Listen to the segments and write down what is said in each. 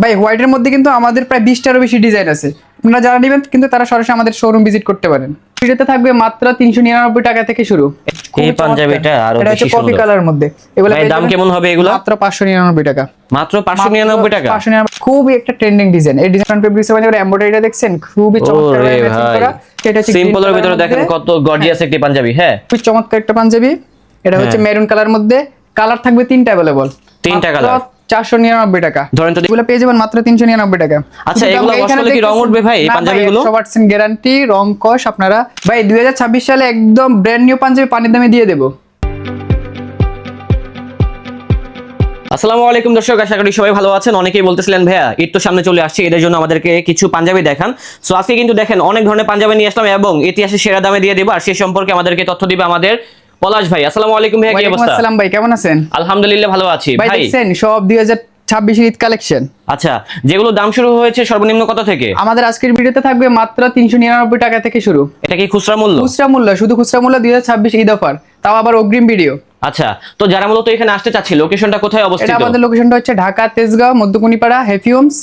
ভাই হোয়াইটের মধ্যে কিন্তু আমাদের প্রায় 20টারও বেশি ডিজাইন আছে। আপনারা যারা নেবেন কিন্তু তারা সরাসরি আমাদের শোরুম ভিজিট করতে পারেন। ভিডিওতে থাকবে মাত্র 399 টাকা থেকে শুরু। এই পাঞ্জাবিটা আরো বেশি সুন্দর। কফি কালার মধ্যে এগুলো ভাই দাম কেমন হবে এগুলো? মাত্র 599 টাকা। মাত্র 599 টাকা। 599 খুবই একটা ট্রেন্ডিং ডিজাইন। এই ডিজাইন ফেব্রিক্সের মধ্যে এমব্রয়ডারিটা দেখছেন খুবই চমৎকার ভাবে ম্যাচিং করা। এটা হচ্ছে সিম্পলের ভিতরে দেখেন কত গর্জিয়াস একটি পাঞ্জাবি। হ্যাঁ খুব চমৎকার একটা পাঞ্জাবি। এটা হচ্ছে মেরুন কালার মধ্যে, কালার থাকবে 3টা अवेलेबल। 3টা কালার 499 টাকা। ধরেন তো এগুলো পেয়ে যাবেন মাত্র 399 টাকা। আচ্ছা এগুলো ওয়াশ করলে কি রং উঠবে ভাই এই পাঞ্জাবিগুলো? 100% গ্যারান্টি রং কস আপনারা ভাই 2026 সালে একদম ব্র্যান্ড নিউ পাঞ্জাবি পানির দামে দিয়ে দেব। আসসালামু আলাইকুম দর্শক, আশা করি সবাই ভালো আছেন। অনেকেই বলতেছিলেন ভাইয়া ঈদ তো সামনে চলে আসছে, এর জন্য আমাদেরকে কিছু পাঞ্জাবি দেখান। সো আজকে কিন্তু দেখেন অনেক ধরনের পাঞ্জাবি নিয়ে আসলাম এবং ইতিহাসে সেরা দামে দিয়ে দেব। আর সেই সম্পর্কে আমাদেরকে তথ্য দিবে আমাদের পলাশ ভাই। আসসালামু আলাইকুম ভাইয়া, কি অবস্থা? আসসালাম ভাই, কেমন আছেন? আলহামদুলিল্লাহ ভালো আছি ভাই। দেখছেন সব 2026 ঈদ কালেকশন। আচ্ছা, যেগুলো দাম শুরু হয়েছে সর্বনিম্ন কত থেকে? আমাদের আজকের ভিডিওতে থাকবে মাত্র 399 টাকা থেকে শুরু। এটা কি খুচরা মূল্য? খুচরা মূল্য, শুধু খুচরা মূল্য 2026 ঈদ অফার, তাও আবার অগ্রিম ভিডিও। আচ্ছা, তো যারা মূলত এখানে আসতে চাচ্ছে লোকেশনটা কোথায় অবস্থিত? এটা আমাদের লোকেশনটা হচ্ছে ঢাকা তেজগাঁও মধ্যকুনিপাড়া হেফিউমস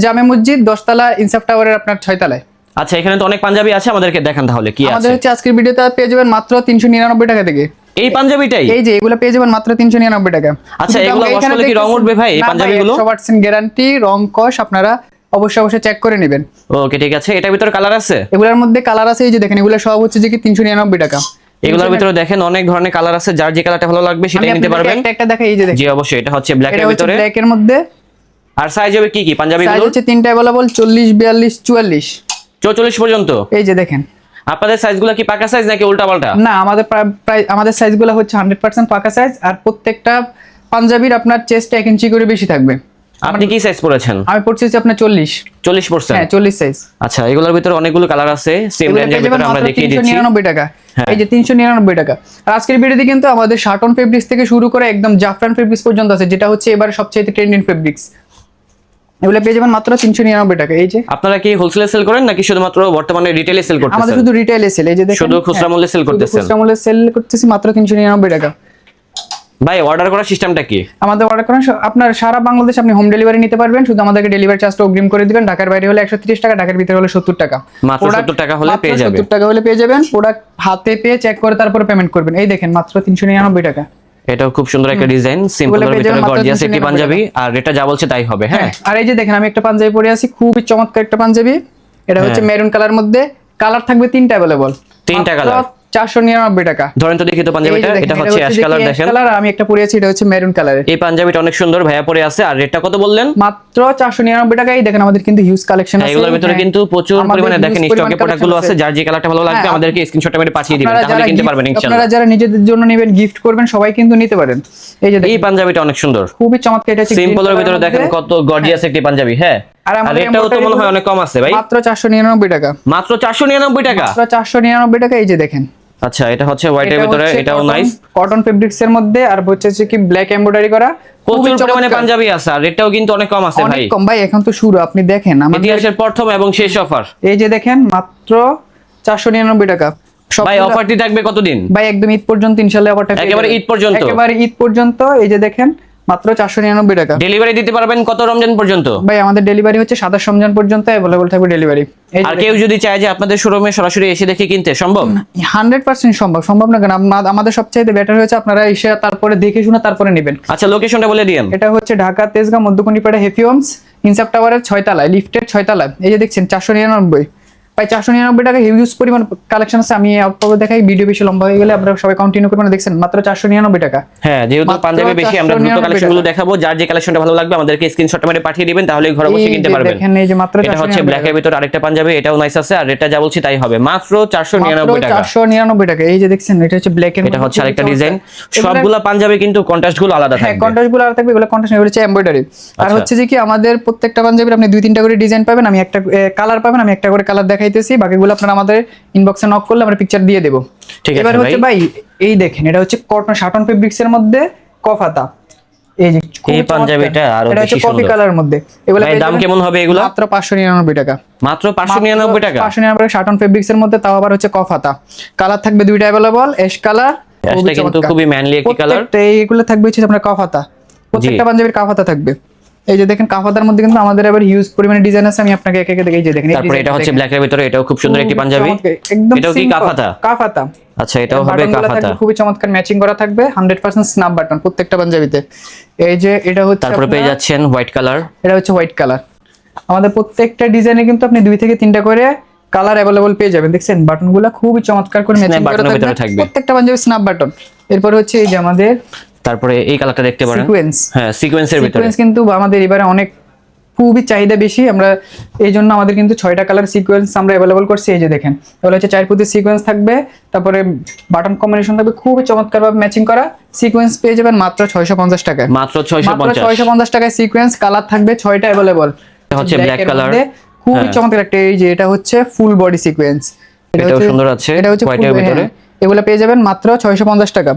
জামে মসজিদ 10 তলা ইনসাফ টাওয়ারের আপনার 6 তলায়। আচ্ছা, এখানে তো অনেক পাঞ্জাবি আছে, আমাদেরকে দেখান তাহলে কি আছে। আমাদের হচ্ছে আজকের ভিডিওতে পেয়ে যাবেন মাত্র 399 টাকা থেকে এই পাঞ্জাবিটাই। এই যে এগুলো পেয়ে যাবেন মাত্র 399 টাকা। আচ্ছা, এগুলো ওয়াশ করলে কি রং উঠবে ভাই এই পাঞ্জাবিগুলো? 100% গ্যারান্টি রং কস আপনারা অবশ্যই চেক করে নেবেন। ওকে ঠিক আছে। এটার ভিতরে কালার আছে? এগুলোর মধ্যে কালার আছে, এই যে দেখেন এগুলো সব হচ্ছে যে কি 399 টাকা। এগুলোর ভিতরে দেখেন অনেক ধরনের কালার আছে, যার যে কালারটা ভালো লাগবে সেটাই নিতে পারবেন। একটা দেখাই, এই যে দেখেন। জি অবশ্যই, এটা হচ্ছে ব্ল্যাক এর ভিতরে। ব্ল্যাক এর মধ্যে। আর সাইজ হবে কি কি পাঞ্জাবিগুলো? সাইজ হচ্ছে 3টা अवेलेबल 40 42 44 44 পর্যন্ত। এই যে দেখেন। আপনাদের সাইজগুলো কি পাকা সাইজ নাকি উল্টাপাল্টা? না, আমাদের প্রায় আমাদের সাইজগুলো হচ্ছে 100% পাকা সাইজ। আর প্রত্যেকটা পাঞ্জাবির আপনার চেস্ট 1 ইঞ্চি করে বেশি থাকবে। আপনি কি সাইজ পরেছেন? আমি পড়ছি আপনার 40। 40%? হ্যাঁ 40 সাইজ। আচ্ছা, এগুলোর ভিতরে অনেকগুলো কালার আছে, সেম রেঞ্জের ভিতরে আমরা দেখিয়ে দিচ্ছি। 399 টাকা। এই যে 399 টাকা। আর আজকের ভিডিওতে কিন্তু আমাদের শাটন ফেব্রিক্স থেকে শুরু করে একদম জাফরান ফেব্রিক্স পর্যন্ত আছে, যেটা হচ্ছে এবারে সবচেয়ে ট্রেন্ডিং ফেব্রিক্স। এগুলো পেয়ে যাবেন মাত্র 399 টাকা। এই যে আপনারা কি হোলসেলে সেল করেন নাকি শুধুমাত্র বর্তমানে রিটেইলে সেল করতেছেন? আমাদের শুধু রিটেইলে সেল। এই যে দেখেন শুধু খুচরা মূল্যে সেল করতেছেন? খুচরা মূল্যে সেল করতেছি মাত্র 399 টাকা। ভাই অর্ডার করার সিস্টেমটা কি? আমাদের অর্ডার করেন আপনার সারা বাংলাদেশ আপনি হোম ডেলিভারি নিতে পারবেন, শুধু আমাদেরকে ডেলিভারি চার্জটা অগ্রিম করে দিবেন। ঢাকার বাইরে হলে 130 টাকা, ঢাকার ভিতরে হলে 70 টাকা। মাত্র 70 টাকা হলে পেয়ে যাবেন। 70 টাকা হলে পেয়ে যাবেন। প্রোডাক্ট হাতে পেয়ে চেক করে তারপর পেমেন্ট করবেন। এই দেখেন মাত্র 399 টাকা। এটাও খুব সুন্দর একটা ডিজাইন, সিম্পলের ভিতরে গর্জিয়াস একটি পাঞ্জাবি। আর এটা যা বলছে তাই হবে। হ্যাঁ, আর এই যে দেখেন আমি একটা পাঞ্জাবি পরে আছি, খুবই চমৎকার একটা পাঞ্জাবি। এটা হচ্ছে মেরুন কালার মধ্যে, কালার থাকবে 3টা अवेलेबल। 3টা কালার 499 টাকা। ধরেন তো দেখি তো পাঞ্জাবিটা। এটা হচ্ছে অ্যাশ কালার দেখেন। কালার আমি একটা পরে আছি, এটা হচ্ছে মেরুন কালারের। এই পাঞ্জাবিটা অনেক সুন্দর, ভাইয়া পরে আছে। আর রেটটা কত বললেন? মাত্র 499 টাকাই। দেখেন আমাদের কিন্তু হিউজ কালেকশন আছে। এগুলোর ভিতরে কিন্তু প্রচুর পরিমাণে দেখেন স্টকে প্রোডাক্টগুলো আছে, যার যে কালারটা ভালো লাগবে আমাদেরকে স্ক্রিনশটটা মেরে পাঠিয়ে দিবেন, তাহলে কিনতে পারবেন ইনশাআল্লাহ। আপনারা যারা নিজেদের জন্য নেবেন, গিফট করবেন, সবাই কিন্তু নিতে পারেন। এই যে এই পাঞ্জাবিটা অনেক সুন্দর, খুবই চমৎকার। এটা হচ্ছে সিম্পলের ভিতরে দেখেন কত গর্জিয়াস একটি পাঞ্জাবি। হ্যাঁ, আর এটাও তো মনে হয় অনেক কম আছে ভাই। মাত্র 499 টাকা। মাত্র 499 টাকা। মাত্র 499 টাকা। এই যে দেখেন। আচ্ছা, এটা হচ্ছে হোয়াইটের ভিতরে, এটাও নাইস কটন ফেব্রিক্স এর মধ্যে। আর হচ্ছে কি ব্ল্যাক এমব্রয়ডারি করা। প্রচুর পরিমাণে পাঞ্জাবি আছে, আর রেটটাও কিন্তু অনেক কম আছে ভাই। অনেক কম ভাই, এখন তো শুরু। আপনি দেখেন আমাদের ইতিহাসের প্রথম এবং শেষ অফার। এই যে দেখেন মাত্র 499 টাকা। ভাই অফারটি থাকবে কতদিন? ভাই একদম ঈদ পর্যন্ত ইনশাআল্লাহ অফারটা একেবারে ঈদ পর্যন্ত। একেবারে ঈদ পর্যন্ত। এই যে দেখেন মাত্র 499 টাকা। ডেলিভারি দিতে পারবেন কত রমজান পর্যন্ত? ভাই আমাদের ডেলিভারি হচ্ছে 27 রমজান পর্যন্ত अवेलेबल থাকবে ডেলিভারি। আর কেউ যদি চায় যে আপনাদের শোরুমে সরাসরি এসে দেখে কিনতে সম্ভব? 100% সম্ভব না কেন? আমাদের সবচেয়ে বেটার হচ্ছে আপনারা এসে তারপরে দেখে শুনে তারপরে নেবেন। আচ্ছা, লোকেশনটা বলে দিয়েন। এটা হচ্ছে ঢাকা তেজগাঁও মধ্যকুনিপাড়া হেফিউমস ইনসাফ টাওয়ারের 6 তলায়, লিফটের 6 তলায়। এই যে দেখছেন 499। ভাই 499 টাকা হিউজ পরিমাণ কালেকশন আছে। আমি আপনাদের দেখাই, ভিডিও বেশি লম্বা হয়ে গেলে আপনারা সবাই কন্টিনিউ করবেন। দেখছেন মাত্র 499 টাকা। হ্যাঁ, যেহেতু পাঞ্জাবি বেশি, আমরা দ্রুত কালেকশনগুলো দেখাবো। যার যে কালেকশনটা ভালো লাগবে আমাদেরকে স্ক্রিনশটটা মেরে পাঠিয়ে দিবেন, তাহলে ঘরে বসে কিনতে পারবেন। দেখেন এই যে মাত্র এটা হচ্ছে ব্ল্যাক এর ভিতর আরেকটা পাঞ্জাবি, এটাও নাইস আছে। আর রেটটা যা বলছি তাই হবে, মাত্র 499 টাকা। 499 টাকা। এই যে দেখছেন এটা হচ্ছে ব্ল্যাক এর মধ্যে। এটা হচ্ছে আরেকটা ডিজাইন। সবগুলা পাঞ্জাবি কিন্তু কন্ট্রাস্ট গুলো আলাদা থাকবে। হ্যাঁ, কন্ট্রাস্ট গুলো আলাদা থাকবে। এগুলো কন্ট্রাস্ট, এগুলো হচ্ছে এমব্রয়ডারি। আর হচ্ছে যে কি আমাদের প্রত্যেকটা পাঞ্জাবির আপনি 2-3টা করে ডিজাইন পাবেন। আমি একটা কালার পাবেন, আমি একটা করে কালার দেখাইতেছি। বাকিগুলো আপনারা আমাদের ইনবক্সে নক করলে আমরা পিকচার দিয়ে দেব। ঠিক আছে। এবার হচ্ছে ভাই এই দেখেন, এটা হচ্ছে কটন শাটন ফেব্রিক্স এর মধ্যে কফাতা। এই যে এই পাঞ্জাবিটা আরো বেশি সুন্দর, কফি কালারের মধ্যে। এগুলো ভাই দাম কেমন হবে এগুলো? মাত্র 599 টাকা। মাত্র 599 টাকা। 599 টাকা শাটন ফেব্রিক্স এর মধ্যে, তাও আবার হচ্ছে কফাতা। কালার থাকবে 2টা अवेलेबल, অ্যাশ কালার। এটা কিন্তু খুবই ম্যানলি একটি কালার। এইগুলো থাকবে হচ্ছে আপনার কফাতা। প্রত্যেকটা পাঞ্জাবির কফাতা থাকবে। এই যে দেখেন কাফাতার মধ্যে কিন্তু আমাদের আবার হিউজ পরিমাণে ডিজাইন আছে, আমি আপনাকে একে একে দেখাই। যে দেখেন তারপরে এটা হচ্ছে ব্ল্যাক এর ভিতরে, এটাও খুব সুন্দর একটি পাঞ্জাবি। একদম এটাও কি কাফাতা? কাফাতা। আচ্ছা, এটাও হবে কাফাতা। খুবই চমৎকার ম্যাচিং করা থাকবে, 100% স্ন্যাপ বাটন প্রত্যেকটা পাঞ্জাবিতে। এই যে এটা হচ্ছে, তারপরে পেয়ে যাচ্ছেন হোয়াইট কালার। এটা হচ্ছে হোয়াইট কালার। আমাদের প্রত্যেকটা ডিজাইনে কিন্তু আপনি 2 থেকে 3টা করে কালার अवेलेबल পেয়ে যাবেন। দেখছেন বাটনগুলো খুবই চমৎকার করে ম্যাচিং করা থাকবে, প্রত্যেকটা পাঞ্জাবি স্ন্যাপ বাটন। এরপর হচ্ছে এই যে আমাদের, তারপরে এই কালারটা দেখতে পারেন, সিকোয়েন্স। হ্যাঁ, সিকোয়েন্সের ভিতরে। সিকোয়েন্স কিন্তু আমাদের এবারে অনেক খুবই চাহিদা বেশি, আমরা এই জন্য আমাদের কিন্তু 6টা কালার সিকোয়েন্স আমরা अवेलेबल করছি। এই যে দেখেন, তাহলে হচ্ছে 4 পুঁতি সিকোয়েন্স থাকবে, তারপরে বাটন কম্বিনেশন থাকবে খুবই চমৎকার ভাবে ম্যাচিং করা। সিকোয়েন্স পেয়ে যাবেন মাত্র 650 টাকায়। মাত্র 650 টাকায় সিকোয়েন্স। কালার থাকবে 6টা अवेलेबल। এটা হচ্ছে ব্ল্যাক কালার, খুবই চমৎকার একটা। এই যে এটা হচ্ছে ফুল বডি সিকোয়েন্স, এটাও সুন্দর আছে, এটা হচ্ছে হোয়াইটের ভিতরে। এগুলো পেয়ে যাবেন মাত্র 650 টাকা।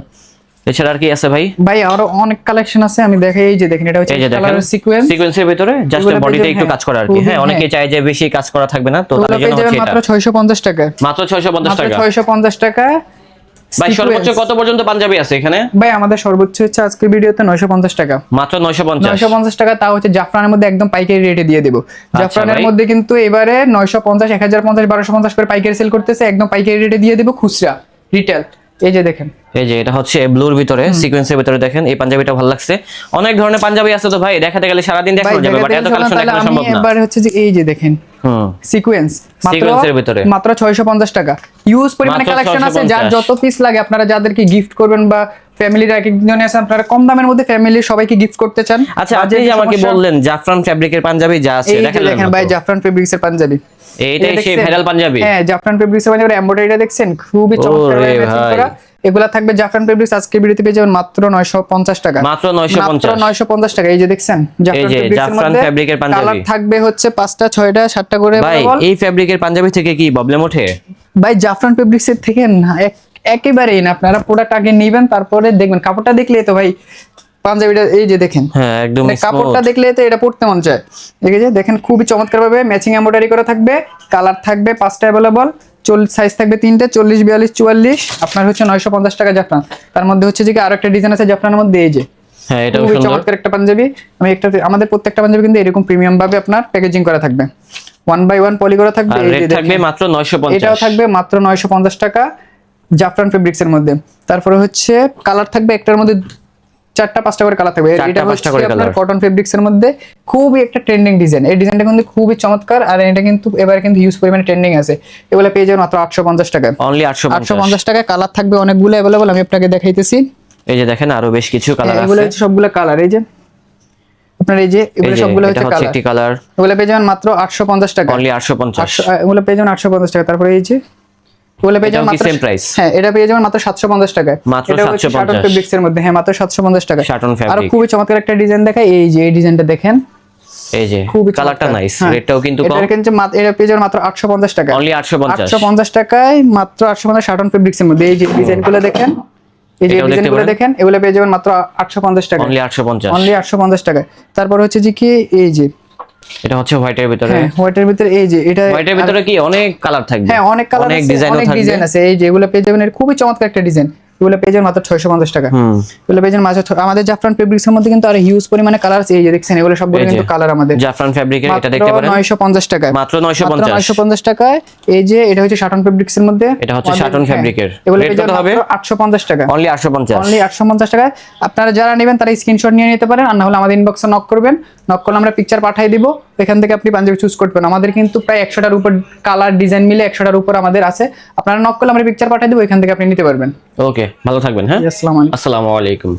এছাড়া আর কি আছে ভাই? ভাই আরো অনেক কালেকশন আছে, আমি দেখাই। এই যে দেখেন, এটা হচ্ছে কালার সিকোয়েন্স, সিকোয়েন্সের ভিতরে জাস্ট বডিতে একটু কাজ করা আর কি। হ্যাঁ, অনেকে চায় যে বেশি কাজ করা থাকবে না, তো তার জন্য হচ্ছে এটা মাত্র 650 টাকা। মাত্র 650 টাকা। 650 টাকা। ভাই সর্বোচ্চ কত পর্যন্ত পাঞ্জাবি আছে এখানে? ভাই আমাদের সর্বোচ্চ হচ্ছে আজকের ভিডিওতে 950 টাকা। মাত্র 950। 950 টাকা, তাও হচ্ছে জাফরানের মধ্যে একদম পাইকারি রেটে দিয়ে দেব। জাফরানের মধ্যে কিন্তু এবারে 950, 1050, 1250 করে পাইকারি সেল করতেছে, একদম পাইকারি রেটে দিয়ে দেব খুচরা রিটেল। এই যে দেখেন, এই যে এটা হচ্ছে ব্লুর ভিতরে সিকোয়েন্সের ভিতরে। দেখেন এই পাঞ্জাবিটা ভালো লাগছে। অনেক ধরনের পাঞ্জাবি আছে তো ভাই, দেখাতে গেলে সারা দিন দেখানো যাবে, বাট এত কালেকশন দেখানো সম্ভব না। এবারে হচ্ছে যে এই যে দেখেন সিকোয়েন্স, সিকোয়েন্সের ভিতরে মাত্র 650 টাকা। ইউজ পরিমাণে কালেকশন আছে, যার যত পিস লাগে আপনারা যাদেরকে গিফট করবেন বা ফ্যামিলির একজন আছে, আপনারা কম দামের মধ্যে ফ্যামিলির সবাইকে গিফট করতে চান। আচ্ছা, আপনি যে আমাকে বললেন জাফরান ফ্যাব্রিকের পাঞ্জাবি যা আছে, দেখেন ভাই জাফরান ফেব্রিক্স এর পাঞ্জাবি, এইটাই সেই ভাইরাল পাঞ্জাবি। হ্যাঁ, জাফরান ফেব্রিক্স এর পাঞ্জাবি এমব্রয়ডারিটা দেখছেন, খুবই চমৎকার ম্যাচিং করা। এগুলা থাকবে জাফরান ফেব্রিক্স। আজকে ভিডিওতে পেয়ে যাবেন মাত্র 950 টাকা। মাত্র 950 টাকা। এই যে দেখছেন জাফরান ফেব্রিকের পাঞ্জাবি। কালার থাকবে হচ্ছে 5টা, 6টা, 7টা করে। ভাই এই ফেব্রিকের পাঞ্জাবি থেকে কি প্রবলেম ওঠে? ভাই জাফরান ফেব্রিক্স এর থেকে না, একেবারেই না। আপনারা প্রোডাক্ট আগে নেবেন, তারপরে দেখবেন কাপড়টা দেখলেই তো ভাই পাঞ্জাবিটা, এই যে দেখেন, হ্যাঁ একদম কাপড়টা দেখলেই তো এটা পড়তে মন চায়। এই যে দেখেন খুবই চমৎকার ভাবে ম্যাচিং এমব্রয়ডারি করা থাকবে। কালার থাকবে 5টা अवेलेबल, সাইজ থাকবে 3টে, 40, 42, 44। আপনার হচ্ছে 950 টাকা জাফরান। তার মধ্যে হচ্ছে যে আরো একটা ডিজাইন আছে জাফরানের মধ্যে, এই যে হ্যাঁ, এটাও খুবই সুন্দর চমৎকার একটা পাঞ্জাবি। আমি একটা, আমাদের প্রত্যেকটা পাঞ্জাবি কিন্তু এরকম প্রিমিয়াম ভাবে আপনার প্যাকেজিং করা থাকবে, 1 বাই 1 পলি করা থাকবে। এই যে থাকবে মাত্র 950। এটাও থাকবে মাত্র 950 টাকা জাফরান ফেব্রিক্স এর মধ্যে। তারপরে হচ্ছে কালার থাকবে একটার মধ্যে 4টা 5টা করে কালার থাকবে। এটা হচ্ছে আপনার কটন ফেব্রিক্স এর মধ্যে খুবই একটা ট্রেন্ডিং ডিজাইন। এই ডিজাইনটা কিন্তু খুবই চমৎকার, আর এটা কিন্তু এবারে কিন্তু হিউজ পরিমাণে ট্রেন্ডিং আছে। এগুলো পেয়ে যাবেন মাত্র 850 টাকা। অনলি 850 টাকা। কালার থাকবে অনেকগুলো अवेलेबल, আমি আপনাকে দেখাইতেছি। এই যে দেখেন আরো বেশ কিছু কালার আছে। এগুলো হচ্ছে সবগুলো কালার। এই যে আপনার, এই যে এগুলো সবগুলো হচ্ছে কালার। এগুলো পেয়ে যাবেন মাত্র 850 টাকা। অনলি 850। এগুলো পেয়ে যাবেন 850 টাকা। তারপরে এই যে এগুলো পেয়ে যাবেন মাত্র সেম প্রাইস। হ্যাঁ, এটা পেয়ে যাবেন মাত্র 750 টাকায়। মাত্র এটা হচ্ছে 750 শাটন ফেব্রিক্স এর মধ্যে। হ্যাঁ, মাত্র 750 টাকা। Sutton fabric. আর খুবই চমৎকার একটা ডিজাইন দেখাই। এই যে এই ডিজাইনটা দেখেন, এই যে কালারটা নাইস, রেটটাও কিন্তু কম। এটা কিন্তু এটা পেয়ে যাবেন মাত্র 850 টাকা। অনলি 850 টাকায়, মাত্র 850 শাটন ফেব্রিক্স এর মধ্যে। এই যে ডিজাইনগুলো দেখেন, এই যে ডিজাইনগুলো দেখেন, এগুলো পেয়ে যাবেন মাত্র 850 টাকা। অনলি 850। অনলি 850 টাকা। তারপর হচ্ছে যে কি, এই যে এটা হচ্ছে হোয়াইটের ভিতরে। হ্যাঁ, হোয়াইটের ভিতরে। এই যে এটা হোয়াইটের ভিতরে কি অনেক কালার থাকবে? হ্যাঁ, অনেক কালার আছে, অনেক ডিজাইন আছে। এই যে এগুলো পেয়ে যাবেন, এর খুবই চমৎকার একটা ডিজাইন। এগুলো পেয়ে যাবেন মাত্র 650 টাকা। এগুলো পেয়ে যাবেন আমাদের জাফরান ফেব্রিক্স এর মধ্যে কিন্তু আর হিউজ পরিমাণে কালার আছে। এই যে দেখছেন, এগুলো সবগুলো কিন্তু কালার আমাদের জাফরান ফেব্রিকের। এটা দেখতে পারেন 950 টাকায়। মাত্র 950 টাকায়। এই যে এটা হচ্ছে শাটন ফেব্রিক্স এর মধ্যে, এটা হচ্ছে শাটন ফেব্রিকের। এগুলো পেয়ে যাবেন হবে 850 টাকা। অনলি 850। অনলি 850 টাকায়। আপনারা যারা নেবেন তারা স্ক্রিনশট নিয়ে নিতে পারেন, আর না হলে আমাদের ইনবক্সে নক করবেন। নক করলে আমরা পিকচার পাঠিয়ে দিব, এখান থেকে আপনি পাঞ্জাবি চুজ করবেন। আমাদের কিন্তু প্রায় 100টার উপর কালার ডিজাইন মিলে 100টার উপর আমাদের আছে। আপনারা নক করলে আমরা পিকচার পাঠিয়ে দিব, এখান থেকে আপনি নিতে পারবেন। ওকে, ভালো থাকবেন। হ্যাঁ, আসসালামু আলাইকুম। আসসালামু আলাইকুম।